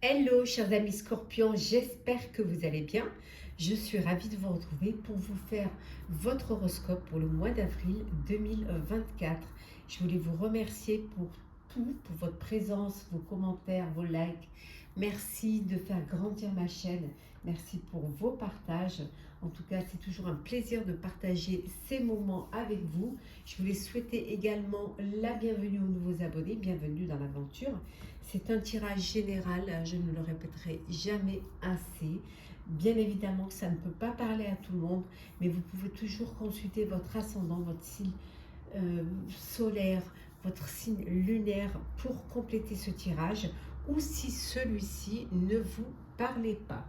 Hello chers amis scorpions, j'espère que vous allez bien. Je suis ravie de vous retrouver pour vous faire votre horoscope pour le mois d'avril 2024. Je voulais vous remercier pour tout, pour votre présence, vos commentaires, vos likes. Merci de faire grandir ma chaîne. Merci pour vos partages. En tout cas, c'est toujours un plaisir de partager ces moments avec vous. Je voulais souhaiter également la bienvenue aux nouveaux abonnés. Bienvenue dans l'aventure. C'est un tirage général, je ne le répéterai jamais assez. Bien évidemment, ça ne peut pas parler à tout le monde, mais vous pouvez toujours consulter votre ascendant, votre signe solaire, votre signe lunaire pour compléter ce tirage, ou si celui-ci ne vous parlait pas.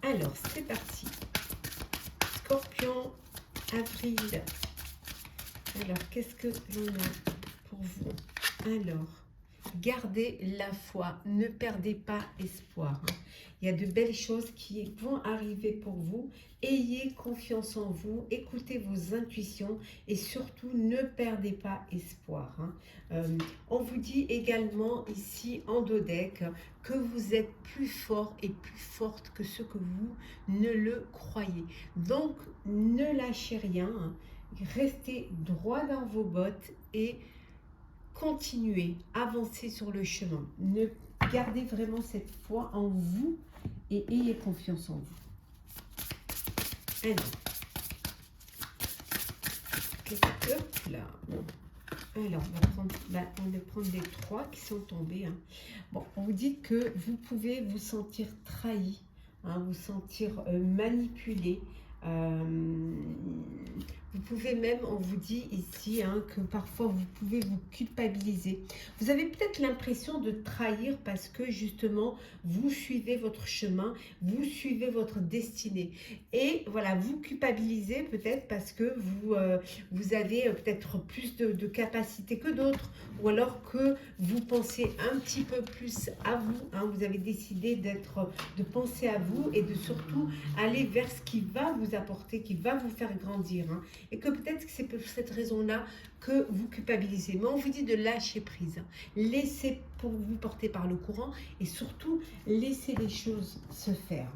Alors, c'est parti. Scorpion, avril. Alors, qu'est-ce que l'on a pour vous? Alors, gardez la foi, ne perdez pas espoir. Il y a de belles choses qui vont arriver pour vous. Ayez confiance en vous, écoutez vos intuitions et surtout ne perdez pas espoir. On vous dit également ici en dodeck que vous êtes plus fort et plus forte que ce que vous ne le croyez. Donc ne lâchez rien, restez droit dans vos bottes et continuez, avancez sur le chemin. Ne gardez vraiment cette foi en vous et ayez confiance en vous. Alors, qu'est-ce que là? Alors, on va prendre les trois qui sont tombés. Bon, on vous dit que vous pouvez vous sentir trahi, vous sentir manipulé. Vous pouvez même, on vous dit ici, que parfois vous pouvez vous culpabiliser. Vous avez peut-être l'impression de trahir parce que justement, vous suivez votre chemin, vous suivez votre destinée. Et voilà, vous culpabilisez peut-être parce que vous avez peut-être plus de capacité que d'autres, ou alors que vous pensez un petit peu plus à vous. Vous avez décidé de penser à vous et de surtout aller vers ce qui va vous apporter, qui va vous faire grandir. Et que peut-être que c'est pour cette raison-là que vous culpabilisez. Mais on vous dit de lâcher prise. Laissez pour vous porter par le courant et surtout laissez les choses se faire.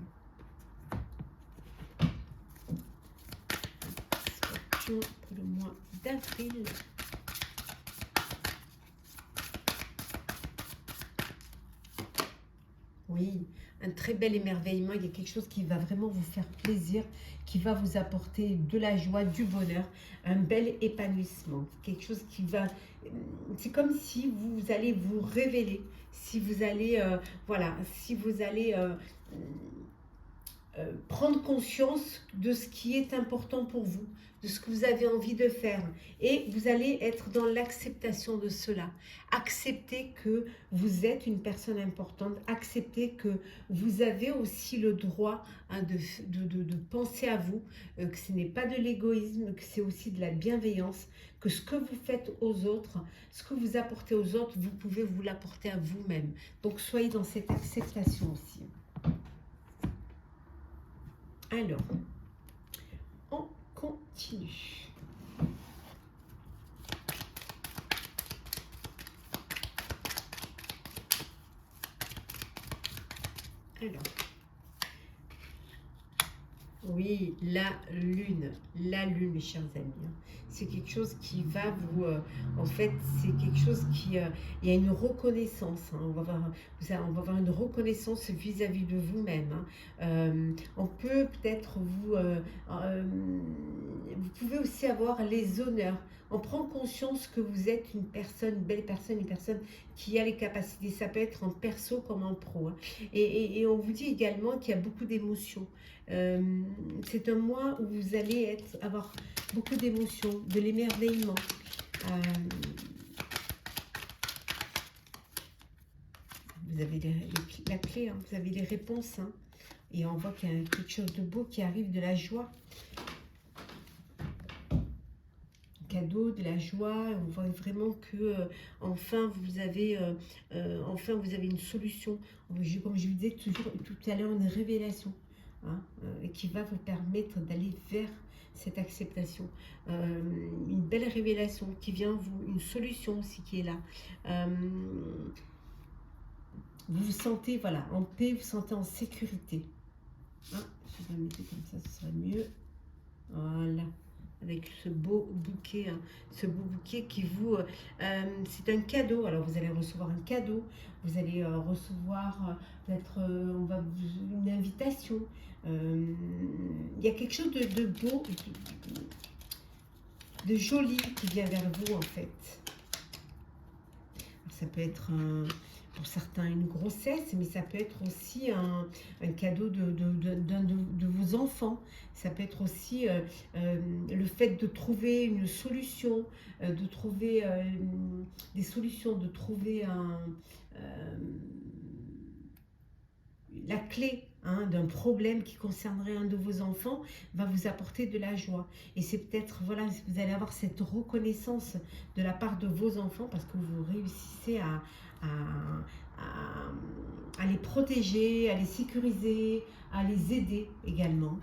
Scorpion pour le mois d'avril. Oui, un très bel émerveillement. Il y a quelque chose qui va vraiment vous faire plaisir, qui va vous apporter de la joie, du bonheur, un bel épanouissement. Quelque chose qui va... C'est comme si vous allez vous révéler, si vous allez, voilà, si vous allez prendre conscience de ce qui est important pour vous, de ce que vous avez envie de faire. Et vous allez être dans l'acceptation de cela. Acceptez que vous êtes une personne importante. Acceptez que vous avez aussi le droit de penser à vous, que ce n'est pas de l'égoïsme, que c'est aussi de la bienveillance, que ce que vous faites aux autres, ce que vous apportez aux autres, vous pouvez vous l'apporter à vous-même. Donc soyez dans cette acceptation aussi. Alors, on continue. Alors, oui, la lune, mes chers amis. C'est quelque chose qui va vous... en fait, c'est quelque chose qui... il y a une reconnaissance. On va avoir une reconnaissance vis-à-vis de vous-même. On peut peut-être vous pouvez aussi avoir les honneurs. On prend conscience que vous êtes une personne, une belle personne, une personne qui a les capacités. Ça peut être en perso comme en pro. Et on vous dit également qu'il y a beaucoup d'émotions. C'est un mois où vous allez avoir beaucoup d'émotions, de l'émerveillement. Vous avez la clé, vous avez les réponses. Et on voit qu'il y a quelque chose de beau qui arrive, de la joie. Cadeau, de la joie. On voit vraiment que enfin vous avez une solution. Comme je vous disais tout à l'heure, une révélation. Qui va vous permettre d'aller vers cette acceptation. Une belle révélation qui vient une solution aussi qui est là. Vous vous sentez, voilà, en paix, vous vous sentez en sécurité. Ah, je vais mettre comme ça, ce serait mieux. Voilà, avec ce beau bouquet, hein, ce beau bouquet qui vous... c'est un cadeau, alors vous allez recevoir un cadeau, vous allez recevoir peut-être une invitation. Il y a quelque chose de beau, de joli qui vient vers vous en fait. Ça peut être pour certains une grossesse, mais ça peut être aussi un cadeau de vos enfants. Ça peut être aussi le fait de trouver une solution, de trouver des solutions, de trouver la clé, hein, d'un problème qui concernerait un de vos enfants va vous apporter de la joie. Et c'est peut-être, voilà, vous allez avoir cette reconnaissance de la part de vos enfants parce que vous réussissez à les protéger, à les sécuriser, à les aider également.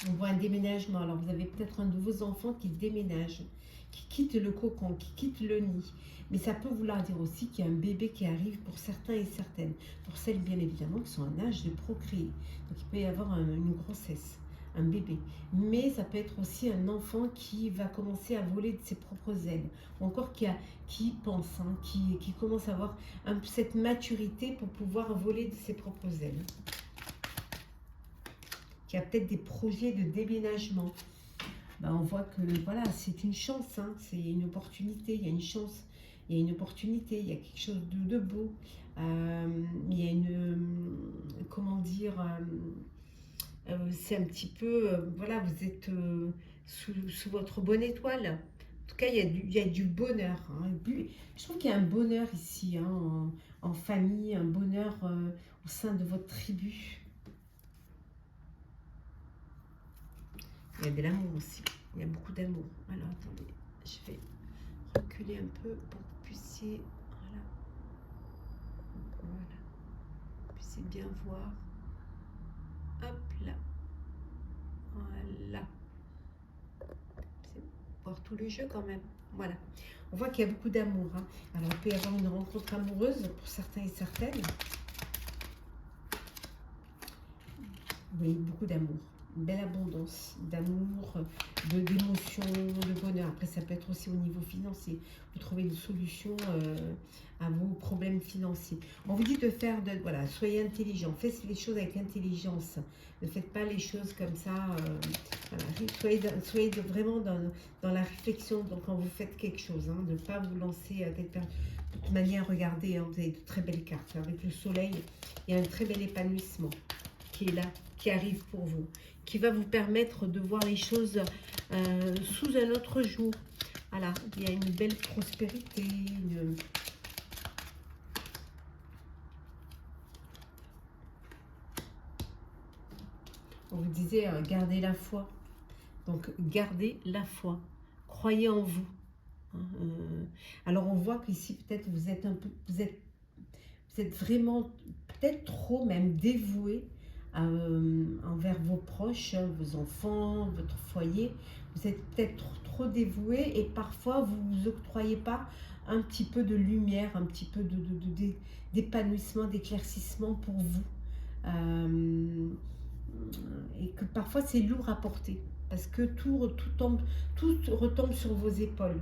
On voit un déménagement. Alors vous avez peut-être un de vos enfants qui déménage, qui quitte le cocon, qui quitte le nid. Mais ça peut vouloir dire aussi qu'il y a un bébé qui arrive pour certains et certaines. Pour celles, bien évidemment, qui sont en âge de procréer. Donc il peut y avoir une grossesse, un bébé. Mais ça peut être aussi un enfant qui va commencer à voler de ses propres ailes. Ou encore qui pense, hein, qui commence à avoir cette maturité pour pouvoir voler de ses propres ailes. Qui a peut-être des projets de déménagement. Ben, on voit que voilà, c'est une chance, hein, c'est une opportunité, il y a une chance, il y a une opportunité, il y a quelque chose de beau, il y a une, comment dire, c'est un petit peu, voilà, vous êtes sous votre bonne étoile. En tout cas, il y a du bonheur. Hein. Je trouve qu'il y a un bonheur ici, hein, en famille, un bonheur au sein de votre tribu. Il y a de l'amour aussi. Il y a beaucoup d'amour. Alors, attendez. Je vais reculer un peu pour que vous puissiez... Voilà. Voilà. Vous puissiez bien voir. Hop là. Voilà. C'est voir tout le jeu quand même. Voilà. On voit qu'il y a beaucoup d'amour. Hein. Alors, il peut y avoir une rencontre amoureuse pour certains et certaines. Oui, beaucoup d'amour. Une belle abondance d'amour, d'émotions, de bonheur. Après, ça peut être aussi au niveau financier. Vous trouvez une solution à vos problèmes financiers. On vous dit de faire, voilà, soyez intelligent. Faites les choses avec intelligence. Ne faites pas les choses comme ça. Voilà. Soyez vraiment dans la réflexion donc, quand vous faites quelque chose. Hein, de ne pas vous lancer à telle personne. De toute manière, regardez, hein, vous avez de très belles cartes. Avec le soleil, il y a un très bel épanouissement qui est là, qui arrive pour vous, qui va vous permettre de voir les choses sous un autre jour. Voilà, il y a une belle prospérité. On vous disait, gardez la foi. Donc, gardez la foi. Croyez en vous. Alors, on voit qu'ici, peut-être, vous êtes un peu, vous êtes vraiment, peut-être trop même dévoué envers vos proches, vos enfants, votre foyer. Vous êtes peut-être trop dévoué et parfois vous ne vous octroyez pas un petit peu de lumière, un petit peu d'épanouissement, d'éclaircissement pour vous. Et que parfois c'est lourd à porter parce que tout retombe sur vos épaules.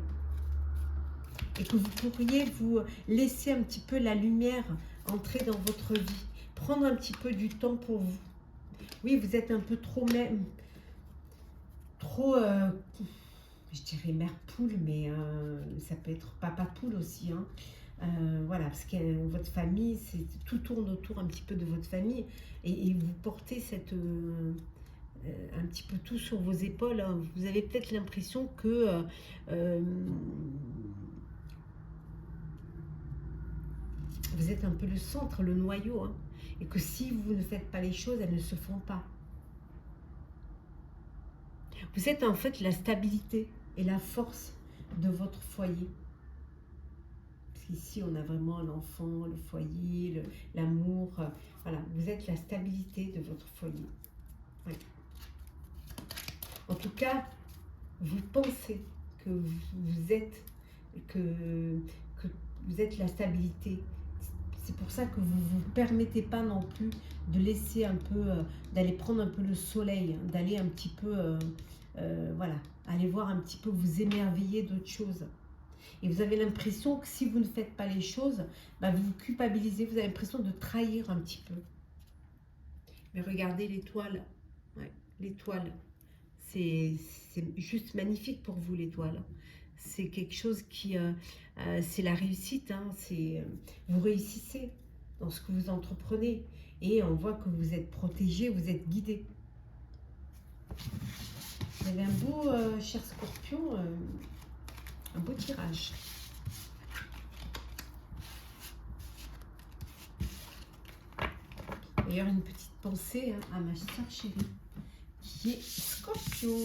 Et que vous pourriez vous laisser un petit peu la lumière entrer dans votre vie. Prendre un petit peu du temps pour vous. Oui, vous êtes un peu trop même, trop, je dirais mère poule, mais ça peut être papa poule aussi. Hein. Voilà, parce que votre famille, tout tourne autour un petit peu de votre famille et vous portez cette, un petit peu tout sur vos épaules. Hein. Vous avez peut-être l'impression que vous êtes un peu le centre, le noyau, hein, et que si vous ne faites pas les choses, elles ne se font pas. Vous êtes en fait la stabilité et la force de votre foyer. Parce qu'ici, on a vraiment l'enfant, le foyer, l'amour. Voilà, vous êtes la stabilité de votre foyer. Oui. En tout cas, vous pensez que vous êtes, que vous êtes la stabilité. C'est pour ça que vous ne vous permettez pas non plus de laisser un peu, d'aller prendre un peu le soleil, hein, d'aller un petit peu, voilà, aller voir un petit peu, vous émerveiller d'autres choses. Et vous avez l'impression que si vous ne faites pas les choses, bah, vous vous culpabilisez, vous avez l'impression de trahir un petit peu. Mais regardez l'étoile, ouais, l'étoile, c'est juste magnifique pour vous l'étoile. C'est quelque chose qui, c'est la réussite, hein, vous réussissez dans ce que vous entreprenez. Et on voit que vous êtes protégé, vous êtes guidé. Vous avez un beau, cher Scorpion, un beau tirage. D'ailleurs, une petite pensée à ma soeur chérie, qui est Scorpion.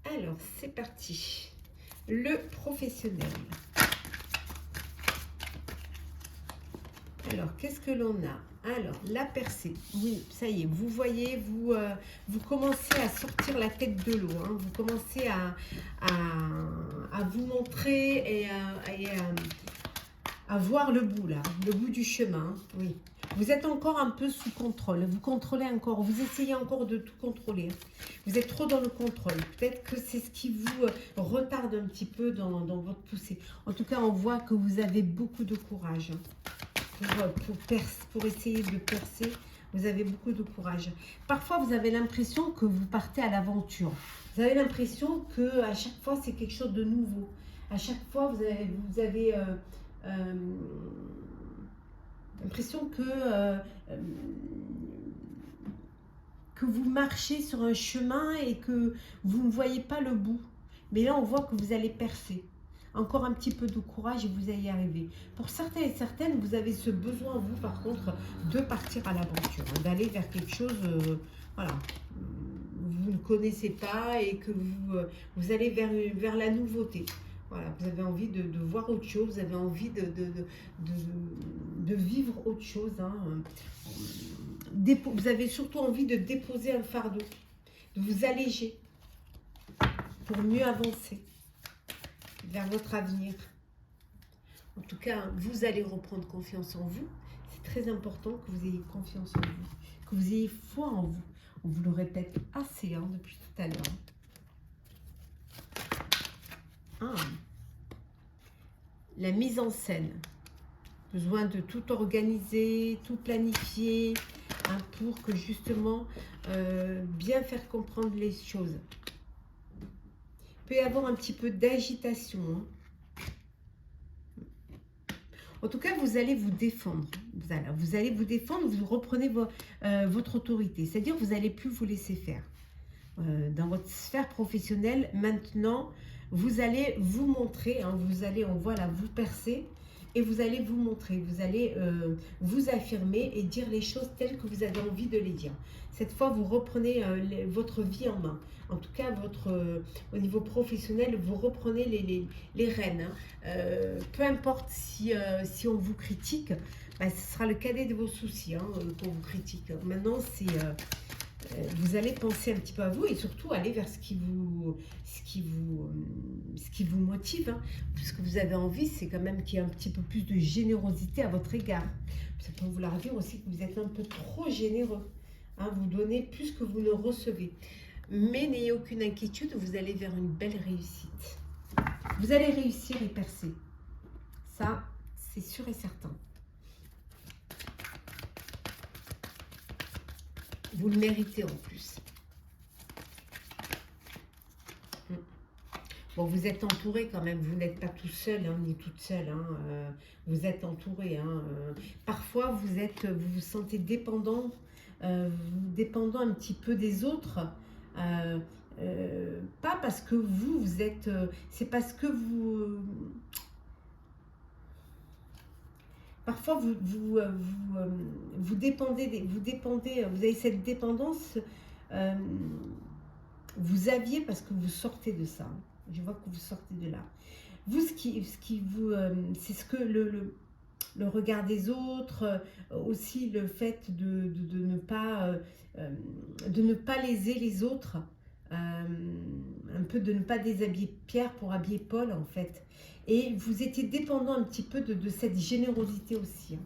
Alors, c'est parti. Le professionnel. Alors, qu'est-ce que l'on a? Alors, la percée. Oui, ça y est, vous voyez, vous commencez à sortir la tête de l'eau. Hein, vous commencez à vous montrer et à voir le bout, là, le bout du chemin. Oui. Vous êtes encore un peu sous contrôle. Vous contrôlez encore. Vous essayez encore de tout contrôler. Vous êtes trop dans le contrôle. Peut-être que c'est ce qui vous retarde un petit peu dans votre poussée. En tout cas, on voit que vous avez beaucoup de courage. Pour essayer de percer, vous avez beaucoup de courage. Parfois, vous avez l'impression que vous partez à l'aventure. Vous avez l'impression que à chaque fois, c'est quelque chose de nouveau. À chaque fois, vous avez l'impression que vous marchez sur un chemin et que vous ne voyez pas le bout. Mais là, on voit que vous allez percer. Encore un petit peu de courage et vous allez y arriver. Pour certains et certaines, vous avez ce besoin, vous, par contre, de partir à l'aventure, hein, d'aller vers quelque chose, voilà, vous ne connaissez pas et que vous allez vers la nouveauté. Voilà, vous avez envie de voir autre chose, vous avez envie de vivre autre chose. Hein. Vous avez surtout envie de déposer un fardeau, de vous alléger pour mieux avancer vers votre avenir. En tout cas, vous allez reprendre confiance en vous. C'est très important que vous ayez confiance en vous, que vous ayez foi en vous. On vous le répète assez hein, depuis tout à l'heure. La mise en scène. Besoin de tout organiser, tout planifier, hein, pour que justement bien faire comprendre les choses. Il peut y avoir un petit peu d'agitation. Hein. En tout cas, vous allez vous défendre. Vous allez vous défendre, vous reprenez votre autorité. C'est-à-dire que vous n'allez plus vous laisser faire. Dans votre sphère professionnelle, maintenant, vous allez vous montrer. Hein, on voit là, vous percer. Et vous allez vous montrer, vous allez vous affirmer et dire les choses telles que vous avez envie de les dire. Cette fois, vous reprenez votre vie en main. En tout cas, au niveau professionnel, vous reprenez les rênes. Hein. Peu importe si on vous critique, bah, ce sera le cadet de vos soucis hein, qu'on vous critique. Maintenant, vous allez penser un petit peu à vous et surtout aller vers ce qui vous motive. Hein. Ce que vous avez envie, c'est quand même qu'il y ait un petit peu plus de générosité à votre égard. Ça peut vouloir dire aussi que vous êtes un peu trop généreux. Hein. Vous donnez plus que vous ne recevez. Mais n'ayez aucune inquiétude, vous allez vers une belle réussite. Vous allez réussir et percer. Ça, c'est sûr et certain. Vous le méritez en plus. Bon, vous êtes entouré quand même. Vous n'êtes pas tout seul, hein, ni toute seule. Hein, vous êtes entouré. Hein, parfois, vous vous sentez dépendant un petit peu des autres. Pas parce que vous êtes... c'est parce que vous... Parfois, vous dépendez, vous avez cette dépendance, vous aviez parce que vous sortez de ça. Je vois que vous sortez de là. Vous, c'est ce que le regard des autres, aussi le fait de ne pas léser les autres, un peu de ne pas déshabiller Pierre pour habiller Paul en fait. Et vous étiez dépendant un petit peu de cette générosité aussi, hein.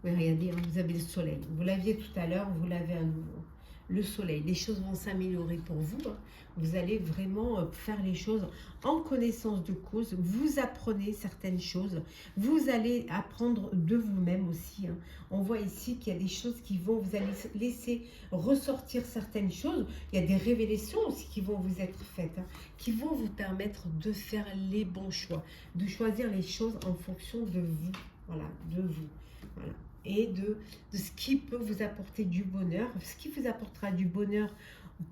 Oui, regardez, hein, vous avez le soleil. Vous l'aviez tout à l'heure, vous l'avez à nouveau. Le soleil, les choses vont s'améliorer pour vous, hein. Vous allez vraiment faire les choses en connaissance de cause. Vous apprenez certaines choses. Vous allez apprendre de vous-même aussi, hein. On voit ici qu'il y a des choses qui vont, vous allez laisser ressortir certaines choses. Il y a des révélations aussi qui vont vous être faites, hein, qui vont vous permettre de faire les bons choix, de choisir les choses en fonction de vous. Voilà, de vous. Voilà. Et de ce qui peut vous apporter du bonheur. Ce qui vous apportera du bonheur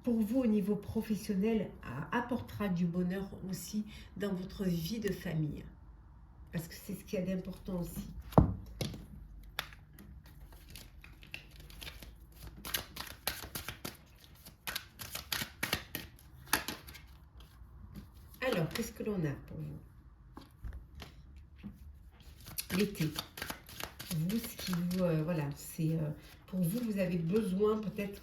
pour vous au niveau professionnel apportera du bonheur aussi dans votre vie de famille. Parce que c'est ce qu'il y a d'important aussi. Alors, qu'est-ce que l'on a pour vous? L'été. Vous, ce qui vous, voilà, c'est pour vous, vous avez besoin peut-être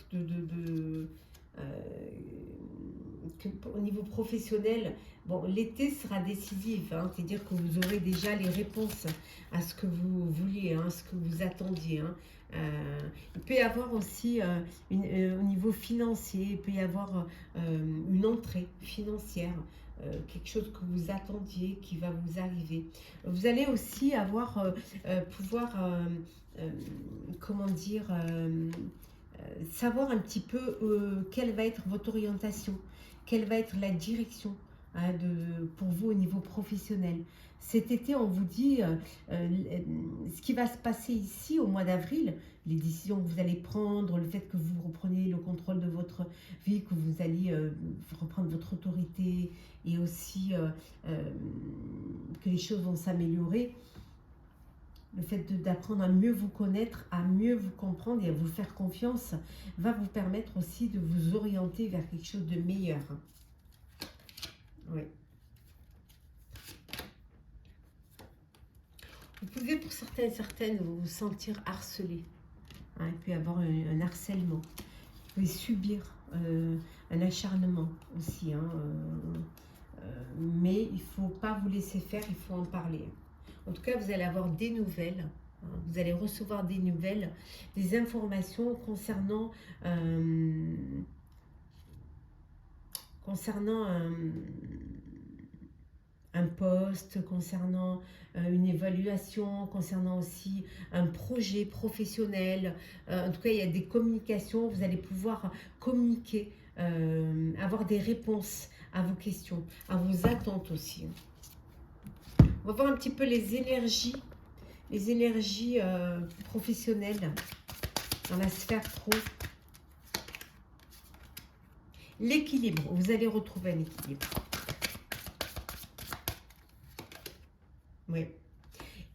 au niveau professionnel, bon, l'été sera décisif, hein, c'est-à-dire que vous aurez déjà les réponses à ce que vous vouliez, hein, ce que vous attendiez, hein. Il peut y avoir aussi au niveau financier, il peut y avoir une entrée financière, quelque chose que vous attendiez qui va vous arriver. Vous allez aussi avoir pouvoir, comment dire, savoir un petit peu quelle va être votre orientation, quelle va être la direction, hein, pour vous au niveau professionnel. Cet été, on vous dit ce qui va se passer ici au mois d'avril, les décisions que vous allez prendre, le fait que vous repreniez le contrôle de votre vie, que vous alliez reprendre votre autorité et aussi que les choses vont s'améliorer. Le fait d'apprendre à mieux vous connaître, à mieux vous comprendre et à vous faire confiance va vous permettre aussi de vous orienter vers quelque chose de meilleur. Oui. Vous pouvez pour certains et certaines vous sentir harcelé, hein, il peut y avoir un harcèlement. Vous pouvez subir un acharnement aussi, hein, mais il ne faut pas vous laisser faire, il faut en parler. En tout cas, vous allez avoir des nouvelles, hein, vous allez recevoir des nouvelles, des informations concernant un poste, concernant une évaluation, concernant aussi un projet professionnel. En tout cas, il y a des communications, vous allez pouvoir communiquer, avoir des réponses à vos questions, à vos attentes aussi. On va voir un petit peu les énergies professionnelles dans la sphère pro. L'équilibre, vous allez retrouver un équilibre. Oui.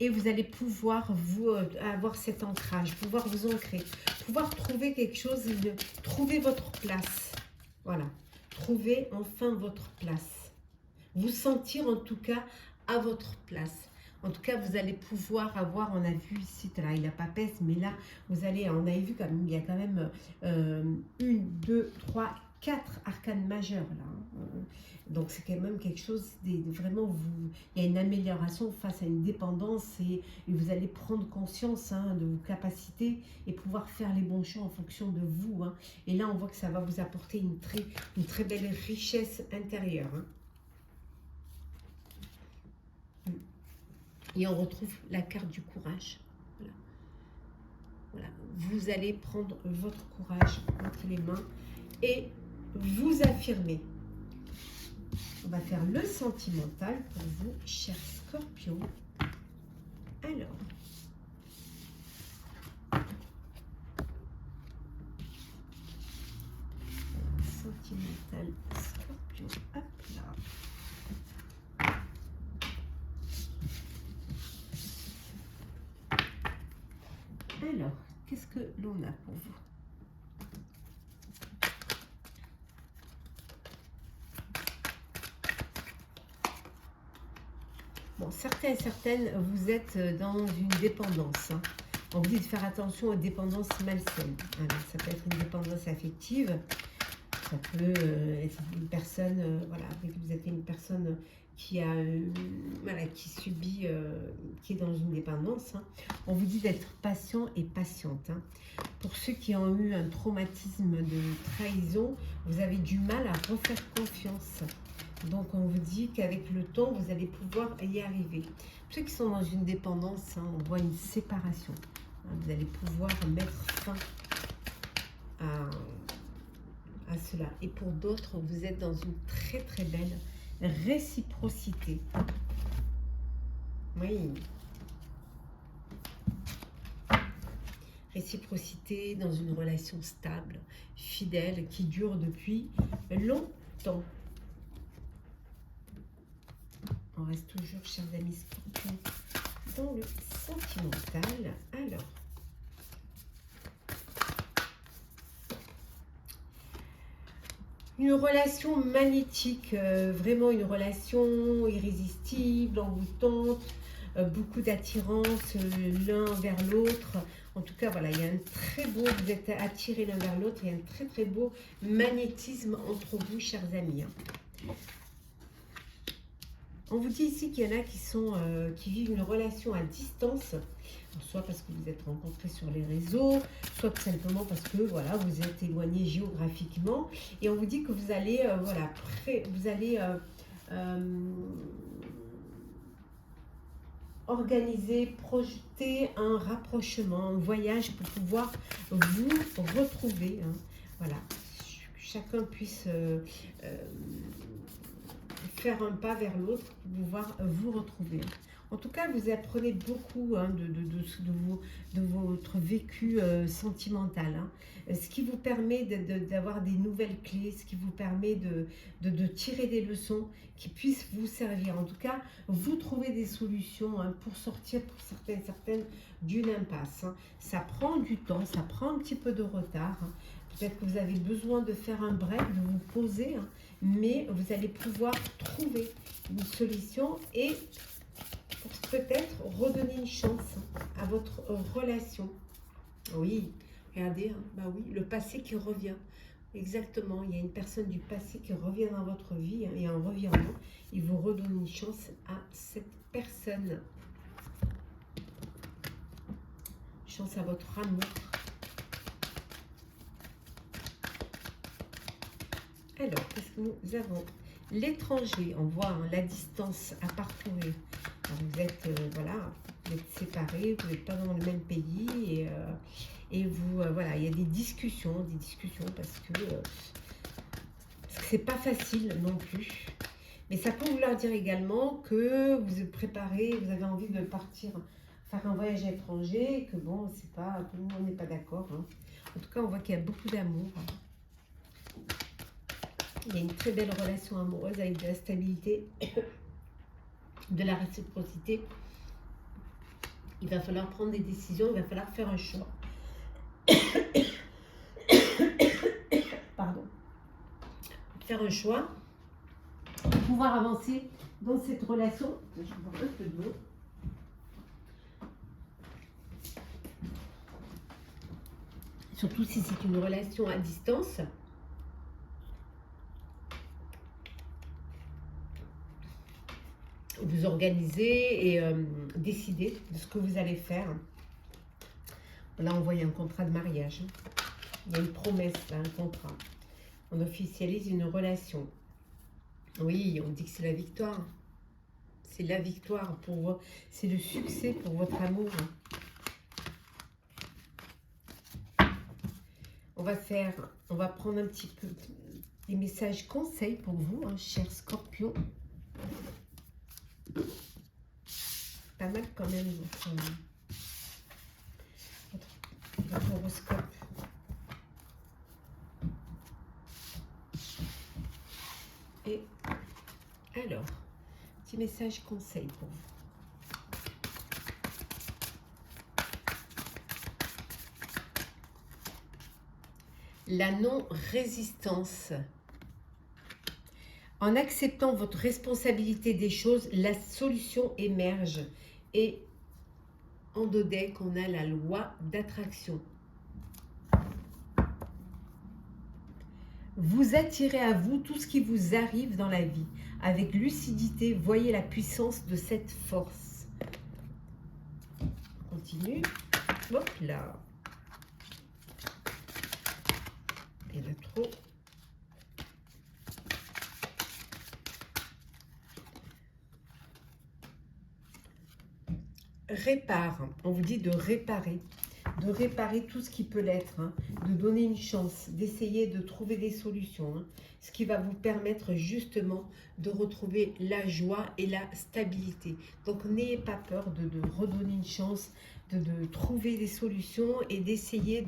Et vous allez pouvoir vous avoir cet ancrage, pouvoir vous ancrer, pouvoir trouver quelque chose, trouver votre place. Voilà. Trouver enfin votre place. Vous sentir en tout cas à votre place. En tout cas, vous allez pouvoir avoir, on a vu ici, là, il n'a pas pèse, mais là, vous allez, on a vu quand même, il y a quand même 1, 2, 3, 4 arcanes majeures là, hein. Donc c'est quand même quelque chose, vraiment, il y a une amélioration face à une dépendance et vous allez prendre conscience, hein, de vos capacités et pouvoir faire les bons choix en fonction de vous, hein. Et là, on voit que ça va vous apporter une très belle richesse intérieure, hein. Et on retrouve la carte du courage. Voilà. Voilà. Vous allez prendre votre courage entre les mains et vous affirmer. On va faire le sentimental pour vous, chers Scorpions. Alors, sentimental Scorpion, hop là. Alors, qu'est-ce que l'on a pour vous? Bon, certains et certaines, vous êtes dans une dépendance. Hein. On vous dit de faire attention aux dépendances malsaines. Alors, ça peut être une dépendance affective. Ça peut être une personne, voilà, vous êtes une personne qui a, voilà, qui subit, qui est dans une dépendance. Hein. On vous dit d'être patient et patiente. Hein. Pour ceux qui ont eu un traumatisme de trahison, vous avez du mal à refaire confiance. Donc on vous dit qu'avec le temps, vous allez pouvoir y arriver. Pour ceux qui sont dans une dépendance, hein, on voit une séparation. Hein, vous allez pouvoir mettre fin à cela. Et pour d'autres, vous êtes dans une très très belle réciprocité. Oui. Réciprocité dans une relation stable, fidèle, qui dure depuis longtemps. On reste toujours, chers amis scorpions, dans le sentimental. Alors, une relation magnétique, vraiment une relation irrésistible, envoûtante, beaucoup d'attirance l'un vers l'autre. En tout cas, voilà, il y a un très beau, vous êtes attirés l'un vers l'autre, il y a un très très beau magnétisme entre vous, chers amis. On vous dit ici qu'il y en a qui vivent une relation à distance, soit parce que vous êtes rencontrés sur les réseaux, soit tout simplement parce que voilà, vous êtes éloignés géographiquement. Et on vous dit que vous allez, voilà, organiser, projeter un rapprochement, un voyage pour pouvoir vous retrouver. Hein. Voilà, que chacun puisse faire un pas vers l'autre pour pouvoir vous retrouver. En tout cas, vous apprenez beaucoup hein, de votre vécu sentimental, hein, ce qui vous permet d'avoir des nouvelles clés, ce qui vous permet de tirer des leçons qui puissent vous servir. En tout cas, vous trouvez des solutions hein, pour sortir pour certaines d'une impasse. Hein. Ça prend du temps, ça prend un petit peu de retard. Hein. Peut-être que vous avez besoin de faire un break, de vous poser, hein, mais vous allez pouvoir trouver une solution et peut-être redonner une chance à votre relation. Oui, regardez, hein, bah oui, le passé qui revient. Exactement, il y a une personne du passé qui revient dans votre vie hein, et en revirement, il vous redonne une chance à cette personne. Chance à votre amour. Alors, qu'est-ce que nous avons? L'étranger, on voit hein, la distance à parcourir. Alors, vous êtes, voilà, vous êtes séparés, vous n'êtes pas dans le même pays et vous, voilà, il y a des discussions parce que c'est pas facile non plus. Mais ça peut vouloir dire également que vous êtes préparé, vous avez envie de partir faire un voyage à l'étranger et que bon, c'est pas, tout le monde n'est pas d'accord. Hein. En tout cas, on voit qu'il y a beaucoup d'amour. Hein. Il y a une très belle relation amoureuse avec de la stabilité, de la réciprocité. Il va falloir prendre des décisions, il va falloir faire un choix. Pardon. Faire un choix pour pouvoir avancer dans cette relation. Je vais boire un peu de l'eau. Surtout si c'est une relation à distance. Vous organisez et décidez de ce que vous allez faire. Là, on voit un contrat de mariage. Il y a une promesse, là, un contrat. On officialise une relation. Oui, on dit que c'est la victoire. C'est la victoire pour vous. C'est le succès pour votre amour. On va prendre un petit peu des messages conseils pour vous, hein, chers scorpions. Pas mal quand même votre horoscope. Et alors, petit message conseil pour vous. La non-résistance. En acceptant votre responsabilité des choses, la solution émerge. Et en dodec, on a la loi d'attraction. Vous attirez à vous tout ce qui vous arrive dans la vie. Avec lucidité, voyez la puissance de cette force. On continue. Hop là. Et le trop. Répare. On vous dit de réparer tout ce qui peut l'être, hein, de donner une chance, d'essayer de trouver des solutions, hein, ce qui va vous permettre justement de retrouver la joie et la stabilité. Donc n'ayez pas peur de redonner une chance, de trouver des solutions et d'essayer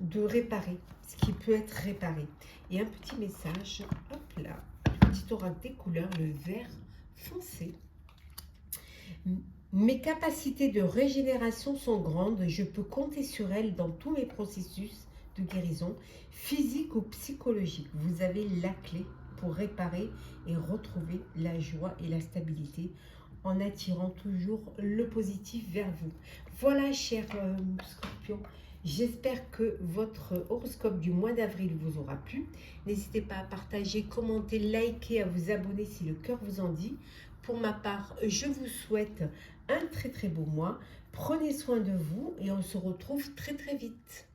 de réparer ce qui peut être réparé. Et un petit message, hop là, petit oracle des couleurs, le vert foncé. Mes capacités de régénération sont grandes, je peux compter sur elles dans tous mes processus de guérison, physique ou psychologique. Vous avez la clé pour réparer et retrouver la joie et la stabilité en attirant toujours le positif vers vous. Voilà, chers scorpions, j'espère que votre horoscope du mois d'avril vous aura plu. N'hésitez pas à partager, commenter, liker, à vous abonner si le cœur vous en dit. Pour ma part, je vous souhaite un très beau mois. Prenez soin de vous et on se retrouve très vite.